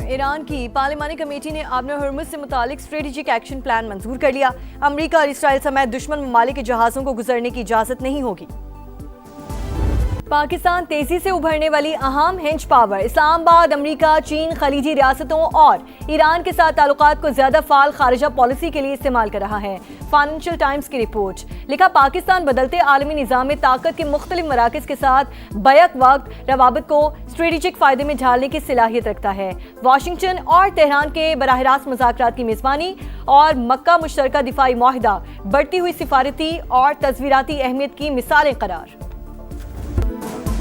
Iran की पार्लिमानी committee ने आबनर Hormuz से मुतालिक स्ट्रेटेजिक एक्शन प्लान मंजूर कर लिया। अमरीका और इसराइल समेत दुश्मन ममालिक के जहाज़ों को गुजरने की इजाज़त नहीं होगी। पाकिस्तान तेजी से उभरने वाली अहम हिंज पावर इस्लामाबाद अमरीका, चीन, खलीजी रियासतों और ईरान के साथ ताल्लुकात को ज्यादा फाल खारिजा पॉलिसी के लिए इस्तेमाल कर रहा है। फाइनेंशियल टाइम्स की रिपोर्ट लिखा, पाकिस्तान बदलते आलमी निज़ाम में ताकत के मुख्तलिफ मराकज़ के साथ बैक वक्त रवाबित को स्ट्रेटेजिक फायदे में ढालने की सलाहियत रखता है। वाशिंगटन और तेहरान के बराह रास्त मुज़ाकरात की मेज़बानी और मक्का मुश्तरका दिफाई मुआहिदा बढ़ती हुई सिफारती और तस्वीराती अहमियत की मिसालें करार।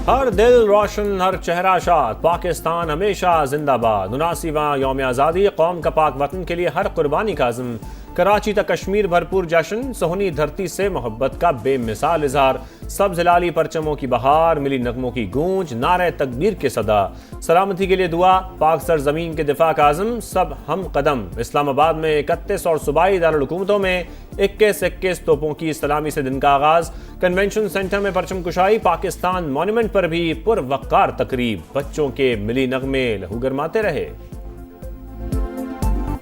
हर दिल रोशन, हर चेहरा शाद, पाकिस्तान हमेशा जिंदाबाद। 79वां यौम आज़ादी, कौम का पाक वतन के लिए हर कुर्बानी का आज़म। कराची तक कश्मीर भरपूर जश्न, सोहनी धरती से मोहब्बत का बेमिसाल इजहार। सब्ज़ लाली परचमों की बहार, मिली नगमों की गूंज, नारे तकबीर के सदा। सलामती के लिए दुआ, पाक सरजमीन के दिफा का आज़म, सब हम कदम। इस्लामाबाद में 31 और सूबाई दारुल हुकूमतों में 21 तोपों की सलामी से दिन का आगाज। कन्वेंशन सेंटर में परचम कुशाई, पाकिस्तान मॉन्यूमेंट पर भी पुरवक्कार तकरीब। बच्चों के मिली नगमे लहू गरमाते रहे।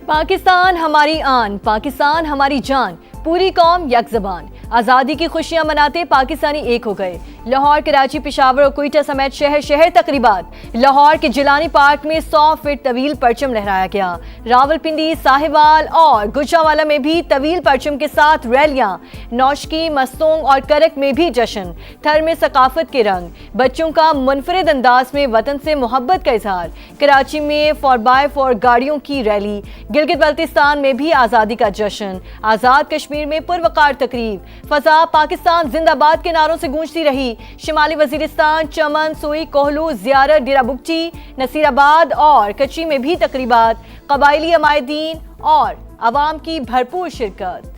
पाकिस्तान हमारी आन, पाकिस्तान हमारी जान, पूरी कौम यक ज़बान। आज़ादी की खुशियां मनाते पाकिस्तानी एक हो गए। लाहौर, कराची, पेशावर और क्वेटा समेत शहर शहर तकरीबात। लाहौर के जिलानी पार्क में 100 फीट तवील परचम लहराया गया। रावलपिंडी, साहिवाल और गुजरावाला में भी तवील परचम के साथ रैलियां। नौशकी, मस्तोंग और करक में भी जश्न। थर में सकाफत के रंग, बच्चों का मुनफरिद अंदाज में वतन से मोहब्बत का इजहार। कराची में 4x4 गाड़ियों की रैली। गिलगित बल्तिस्तान में भी आज़ादी का जश्न। आज़ाद कश्मीर में पुरवकार तकरीब। फजा पाकिस्तान जिंदाबाद के नारों से गूंजती रही। शिमाली वजीरिस्तान, चमन, सोई, कोहलू, जियारत, डेरा बुगटी, नसीराबाद और कच्ची में भी तकरीबात। कबायली अमायदीन और अवाम की भरपूर शिरकत।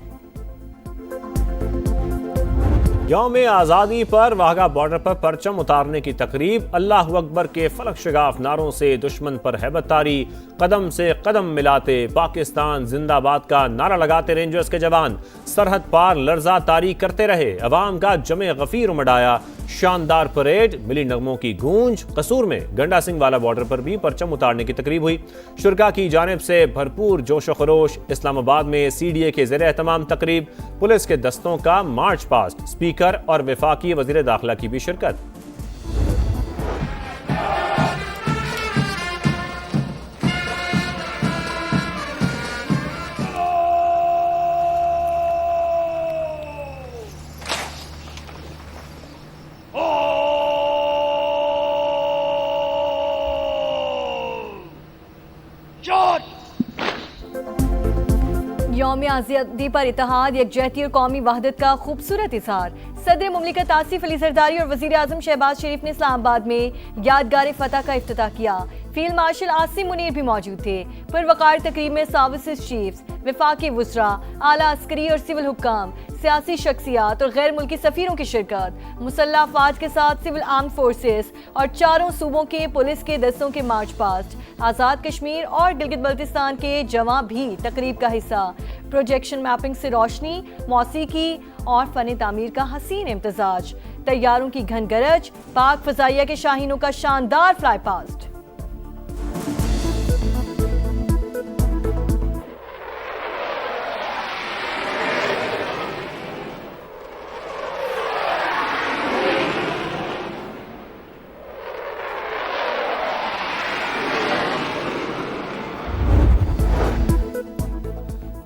यौम आज़ादी पर वाघा बॉर्डर पर परचम उतारने की तकरीब। अल्लाह अकबर के फलक शगाफ नारों से दुश्मन पर हैबत तारी। कदम से कदम मिलाते पाकिस्तान जिंदाबाद का नारा लगाते रेंजर्स के जवान। सरहद पार लर्जा तारी करते रहे। अवाम का जमे गफीर उमड़ाया। शानदार परेड, मिली नगमों की गूंज। कसूर में गंडा सिंह वाला बॉर्डर पर भी परचम उतारने की तकरीब हुई। शुरका की जानिब से भरपूर जोश व खरोश। इस्लामाबाद में CDA के ज़ेरे एहतमाम तकरीब। पुलिस के दस्तों का मार्च पास्ट। स्पीकर और वफाकी वज़ीर दाखिला की भी शिरकत। यौम आज़ादी पर इत्तेहाद, यकजहती और कौमी वहदत का खूबसूरत इजहार। सदर मुमलिकत आसिफ अली जरदारी और वज़ीर आज़म शहबाज शरीफ ने इस्लामाबाद में यादगार फतह का इफ्तिताह किया। फील्ड मार्शल आसिम मुनीर भी मौजूद थे। पुरवकार तकरीब में सर्विसेज चीफ्स, वफाकी वुज़रा, आला अस्करी और सिविल हुक्काम, सियासी शख्सियात और गैर मुल्की सफ़ीरों की शिरकत। मुसल्लह अफ़वाज के साथ सिविल आर्म फोर्सेस और चारों सूबों के पुलिस के दस्तों के मार्च पास्ट। आज़ाद कश्मीर और गिलगित बल्तिस्तान के जवां भी तकरीब का हिस्सा। प्रोजेक्शन मैपिंग से रोशनी, मौसीकी और फ़न तामीर का हसीन इम्तजाज। तैयारों की घन गरज, पाक फ़ज़ाइया के शाहीनों का शानदार फ्लाई पास्ट।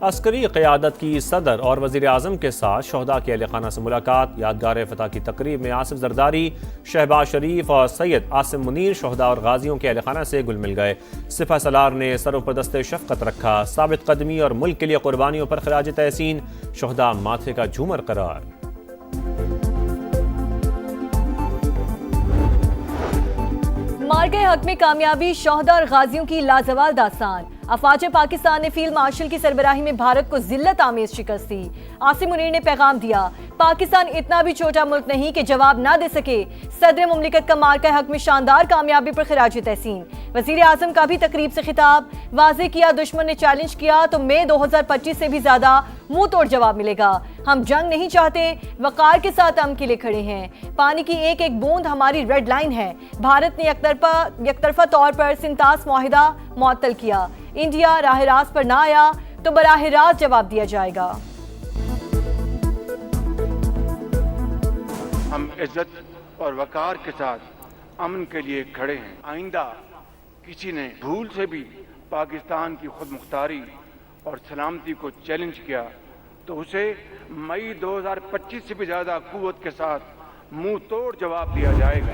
अस्करी क़यादत की सदर और वज़ीर आज़म के साथ शहदा के अहल खाना से मुलाकात। यादगार फतह की तकरीब में आसिफ जरदारी, शहबाज शरीफ और सैयद आसिम मुनीर शहदा और गाजियों के अहल खाना से गुल मिल गए। सिपह सलार ने सरों पर दस्ते शफ़क़त रखा। साबित कदमी और मुल्क के लिए कुर्बानियों पर खराज तहसीन। शहदा माथे का झूमर करार। मार्के हक में कामयाबी, शहदा और गाजियों की लाजवाल दास्तान। अफवाज पाकिस्तान ने फील्ड मार्शल की सरबराही में भारत को जिल्लत आमेज शिकस्त दी। आसिम मुनीर ने पैगाम दिया, पाकिस्तान इतना भी छोटा मुल्क नहीं कि जवाब ना दे सके। सदर मुमलिकत का मार्का हक में शानदार कामयाबी पर खिराज तहसीन। वजीर आजम का भी तकरीब से खिताब, वाजे किया दुश्मन ने चैलेंज किया तो मई 2025 से भी ज्यादा मुंह तोड़ जवाब मिलेगा। हम जंग नहीं चाहते, वकार के साथ अमन के लिए खड़े हैं। पानी की एक एक बूंद हमारी रेड लाइन है। भारत ने यकतरफा तौर पर सिंतास मुआहिदा मुअत्तल किया। इंडिया राह रास्त पर ना आया तो बराह रास्त जवाब दिया जाएगा। हम इज्जत और वकार के साथ अमन के लिए खड़े हैं। आइंदा किसी ने भूल से भी पाकिस्तान की खुद मुख्तारी और सलामती को चैलेंज किया तो उसे मई 2025 से भी ज्यादा कुव्वत के साथ मुंह तोड़ जवाब दिया जाएगा।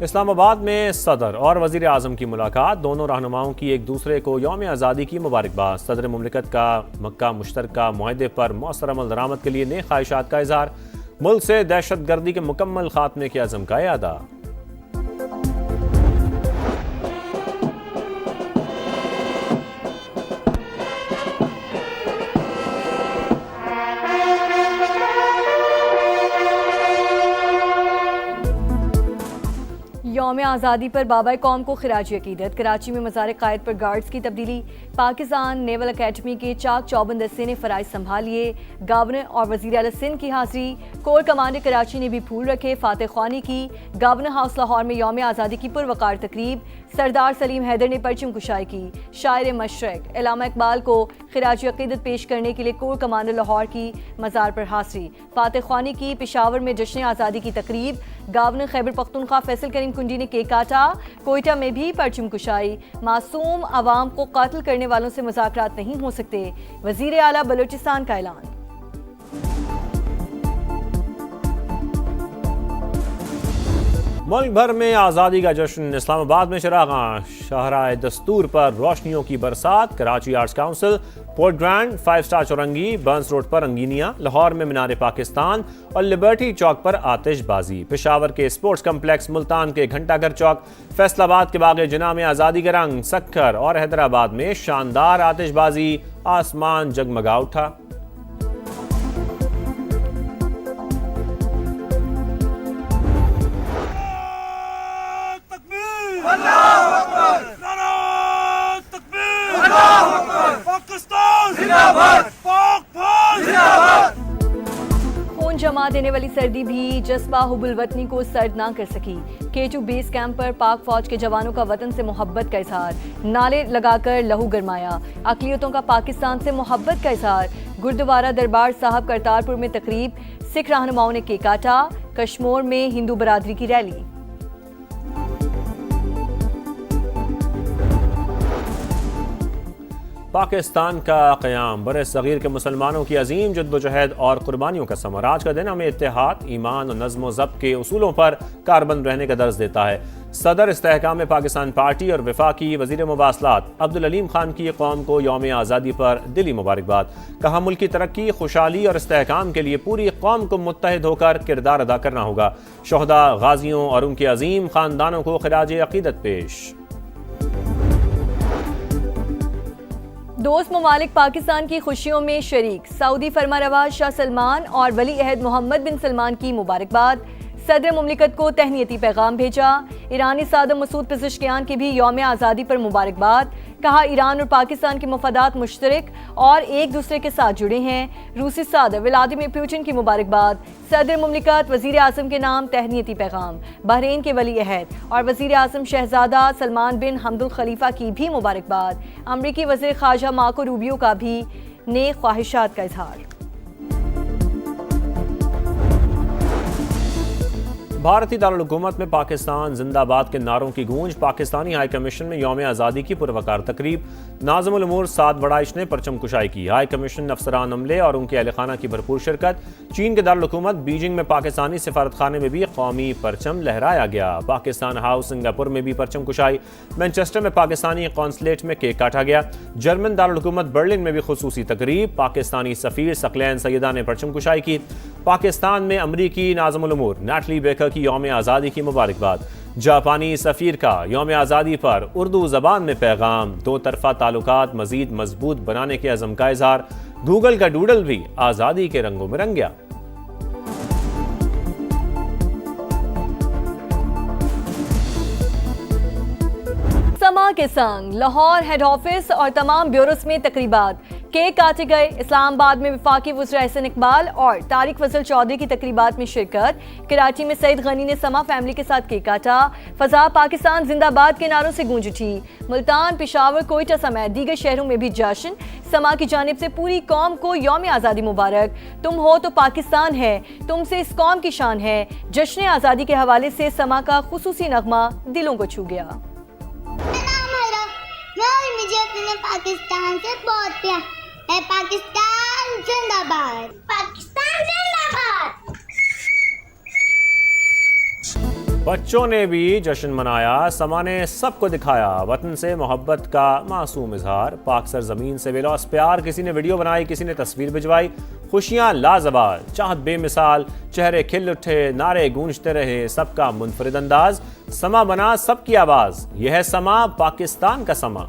इस्लामाबाद में सदर और वजीर आजम की मुलाकात, दोनों रहनुमाओं की एक दूसरे को यौम आज़ादी की मुबारकबाद। सदर मुमलिकत का मक्का मुश्तरका मुआहदे पर मौसर अमल दरामद के लिए नए ख्वाहिशात का इजहार। मुल्क से दहशत गर्दी के मुकम्मल खात्मे के अज़म का इरादा। यौम आज़ादी पर बाबा कौम को खिराज अकीदत। कराची में मज़ार कायद पर गार्ड्स की तब्दीली। पाकिस्तान नेवल अकेडमी के चाक चौबंद दस्ते ने फ़राइज़ संभालिए। गवर्नर और वज़ीर आला सिंध की हाजिरी। कोर कमांडर कराची ने भी फूल रखे। फातह ख्वानी की। गवर्नर हाउस लाहौर में यौम आज़ादी की पुरवकार तकरीब। सरदार सलीम हैदर ने परचम कुशाई की। शायर मशरक अल्लामा इकबाल को खिराज अकीदत पेश करने के लिए कोर कमांडर लाहौर की मज़ार पर हाजिरी। फातह ख्वानी की। पेशावर में जश्न आज़ादी की तकरीब। गवर्नर खैबर पख्तूनख्वा फैसल करीम कुंडी ने केक काटा। कोयटा में भी परचम कुशाई। मासूम आवाम को कत्ल करने वालों से मुज़ाकरात नहीं हो सकते, वज़ीर आला बलूचिस्तान का ऐलान। मुल्क भर में आज़ादी का जश्न। इस्लामाबाद में चिरागां, शाहराए दस्तूर पर रोशनियों की बरसात। Karachi arts council, Port Grand, 5 star Chaurangi, Burns Road पर रंगीनियां। लाहौर में मीनार पाकिस्तान और लिबर्टी चौक पर आतिशबाजी। पेशावर के स्पोर्ट्स कम्प्लेक्स, मुल्तान के घंटाघर चौक, फैसलाबाद के बाग जिना में आज़ादी का रंग। सक्खर और हैदराबाद में शानदार आतिशबाजी। आसमान जगमगा उठा। खून जमा देने वाली सर्दी भी जज्बा हुब्बुल वतनी को सर्द ना कर सकी। K2 बेस कैंप पर पाक फौज के जवानों का वतन से मोहब्बत का इजहार। नाले लगाकर लहू गरमाया। अक़लियतों का पाकिस्तान से मोहब्बत का इजहार। गुरुद्वारा दरबार साहब करतारपुर में तकरीब। सिख रहनुमाओं ने केक काटा। कश्मीर में हिंदू बरादरी की रैली। पाकिस्तान का क़याम बरे-सग़ीर के मुसलमानों की अजीम जद्दोजहद और कुर्बानियों का समर। आज का दिन हमें इत्तेहाद, ईमान और नज़्म व ज़ब्त के उसूलों पर कारबंद रहने का दर्ज देता है। सदर इस्तेहकाम पाकिस्तान पार्टी और वफाकी वज़ीर मुवासलात अब्दुल अलीम खान की कौम को यौम आज़ादी पर दिली मुबारकबाद। कहा, मुल्क की तरक्की, खुशहाली और इस्तेहकाम के लिए पूरी कौम को मुत्तहिद होकर किरदार अदा करना होगा। शोहदा, गाजियों और उनके अजीम ख़ानदानों को खिराज अक़ीदत पेश। दोस्त ममालिक पाकिस्तान की खुशियों में शरीक। सऊदी फरमारवा शाह सलमान और वली अहद मोहम्मद बिन सलमान की मुबारकबाद। सदर मुमलिकत को तहनीती पैगाम भेजा। ईरानी सदर मसूद पेज़ेश्कियान की भी यौम आज़ादी पर मुबारकबाद। कहा, ईरान और पाकिस्तान के मफादात मुश्तरक और एक दूसरे के साथ जुड़े हैं। रूसी सदर व्लादिमीर पुतिन की मुबारकबाद। सदर मुमलिकत वज़ीर आज़म के नाम तहनीती पैगाम। बहरीन के वली अहद और वज़ीर आज़म शहजादा सलमान बिन हमदुल खलीफा की भी मुबारकबाद। अमरीकी वज़ीर ख़ारजा मार्को रूबियो का भी नेक ख्वाहिशात का इजहार। भारतीय दारुल हुकूमत में पाकिस्तान जिंदाबाद के नारों की गूंज। पाकिस्तानी हाई कमीशन में यौम आज़ादी की पुरवकार तकरीब। नाज़िमुल उमूर साद बड़ाइश ने परचम कुशाई की। हाई कमीशन अफसरान अमले और उनके अहल खाना की भरपूर शिरकत। चीन के दारुल हुकूमत बीजिंग में पाकिस्तानी सिफारत खाने में भी कौमी परचम लहराया गया। पाकिस्तान हाउस सिंगापुर में भी परचम कुशाई। मैनचेस्टर में पाकिस्तानी कौंसलेट में केक काटा गया। जर्मन दारुल हुकूमत बर्लिन में भी खुसूसी तकरीब। पाकिस्तानी सफीर सकलैन सैयदा ने परचम कुशाई की। पाकिस्तान में अमरीकी नाज़िमुल उमूर नैटली बेकर की यौम आज़ादी की मुबारकबाद। जापानी सफ़ीर का यौम आज़ादी पर उर्दू ज़बान में पैगाम, दो तरफ़ा ताल्लुकात मज़ीद मजबूत बनाने के अज़म का इज़हार। गूगल का डूडल भी आज़ादी के रंगों में रंग गया। समा के संग लाहौर हेड ऑफिस और तमाम ब्यूरोस में तकरीबात, केक काटे गए। इस्लामाबाद में वफाकी वज़ीर एहसन इकबाल और तारिक फजल चौधरी की तकरीबात में शिरकत। कराची में सईद गनी ने समा फैमिली के साथ केक काटा। फजा पाकिस्तान जिंदाबाद के नारों से गूंज उठी। मुल्तान, पेशावर, कोयटा समेत दीगर शहरों में भी जश्न। समा की जानिब से पूरी कौम को यौम आज़ादी मुबारक। तुम हो तो पाकिस्तान है, तुमसे इस कौम की शान है। जश्न आज़ादी के हवाले से समा का खुसूसी नगमा दिलों को छू गया। मुझे अपने पाकिस्तान से बहुत प्यार है। पाकिस्तान जिंदाबाद, पाकिस्तान जिंदाबाद। बच्चों ने भी जश्न मनाया। समा ने सबको दिखाया वतन से मोहब्बत का मासूम इजहार। पाक सरजमीन से बेलौस प्यार, किसी ने वीडियो बनाई, किसी ने तस्वीर भिजवाई। खुशियां लाजवाब, चाहत बेमिसाल, चेहरे खिल उठे, नारे गूंजते रहे, सबका मुनफरिद अंदाज। समा बना सबकी आवाज, यह है समा, पाकिस्तान का समा।